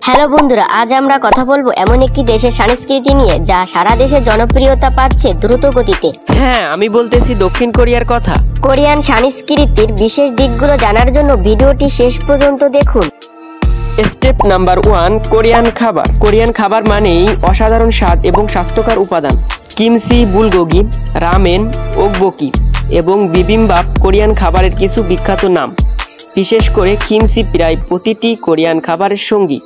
Hello বন্ধুরা, আজ আমরা কথা বলবো এমন একটি দেশের সংস্কৃতি নিয়ে যা সারা দেশে জনপ্রিয়তা পাচ্ছে দ্রুত গতিতে। হ্যাঁ, আমি বলতেছি দক্ষিণ কোরিয়ার কথা। কোরিয়ান সংস্কৃতির বিশেষ দিকগুলো জানার জন্য ভিডিওটি শেষ পর্যন্ত দেখুন। স্টেপ নাম্বার 1, কোরিয়ান খাবার। কোরিয়ান খাবার মানেই অসাধারণ স্বাদ এবং স্বাস্থ্যকর উপাদান। কিমচি, বুলগোগি, রামেন, ওকবকি এবং বিবিম্বাপ কোরিয়ান খাবারের কিছু বিখ্যাত নাম। বিশেষ করে কিমচি প্রায় প্রতিটি কোরিয়ান খাবারের সঙ্গী।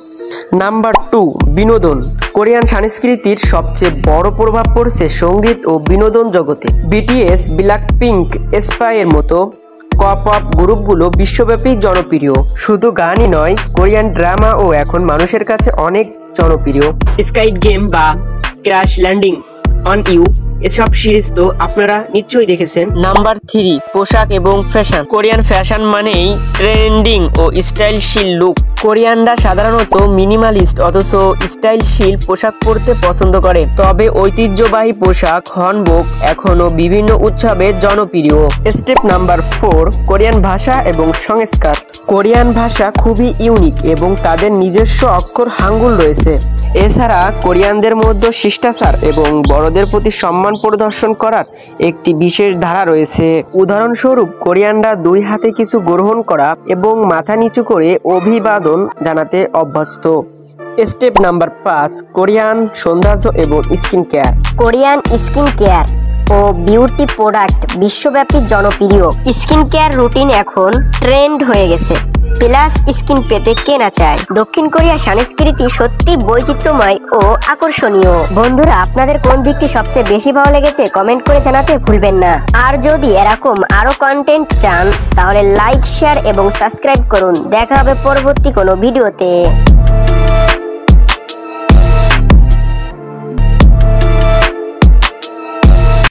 নাম্বার 2, বিনোদন। কোরিয়ান সংস্কৃতির সবচেয়ে বড় প্রভাব পড়ছে সঙ্গীত ও বিনোদন জগতে। বিটিএস, ব্ল্যাকপিঙ্ক, এসপাইয়ের মতো পপ গ্রুপগুলো বিশ্বব্যাপী জনপ্রিয়। শুধু গানই নয়, কোরিয়ান ড্রামাও এখন মানুষের কাছে অনেক জনপ্রিয়। স্কাইড গেম বা ক্র্যাশ ল্যান্ডিং অন ইউ এসব সিরিজ তো আপনারা নিশ্চয়ই দেখেছেন। নাম্বার 3, পোশাক এবং ফ্যাশন। কোরিয়ান ফ্যাশন মানেই ট্রেন্ডিং ও স্টাইলশীল লুক। কোরিয়ানরা সাধারণত মিনিমালিস্ট অথচ স্টাইলশীল পোশাক পরতে পছন্দ করে। তবে ঐতিহ্যবাহী পোশাক হনবক এখনো বিভিন্ন উৎসবে জনপ্রিয়। স্টেপ নাম্বার 4, কোরিয়ান ভাষা এবং সংস্কার। কোরিয়ান ভাষা খুবই ইউনিক এবং তাদের নিজস্ব অক্ষর হাঙ্গুল রয়েছে। এছাড়া কোরিয়ানদের মধ্যে শিষ্টাচার এবং বড়দের প্রতি সম্মান প্রদর্শন করার একটি বিশেষ ধারা রয়েছে। উদাহরণস্বরূপ, কোরিয়ানরা 2 হাতে কিছু গ্রহণ করা এবং মাথা নিচু করে অভিবাদন জানাতে অভ্যস্ত। স্টেপ নাম্বার 5, কোরিয়ান সৌন্দর্য এবং skin care. Korean skin care ও বিউটি প্রোডাক্ট বিশ্বব্যাপী জনপ্রিয়। স্কিন কেয়ার রুটিন এখন ট্রেন্ড হয়ে গেছে। প্লাস স্কিন পেতে কেনা চায়। দক্ষিণ কোরিয়ার সংস্কৃতি সত্যি বৈচিত্র্যময় ও আকর্ষণীয়। বন্ধুরা, আপনাদের কোন দিকটি সবচেয়ে বেশি ভালো লেগেছে কমেন্ট করে জানাতে ভুলবেন না। আর যদি এরকম আরো কন্টেন্ট চান তাহলে লাইক, শেয়ার এবং সাবস্ক্রাইব করুন। দেখা হবে পরবর্তী কোনো ভিডিওতে।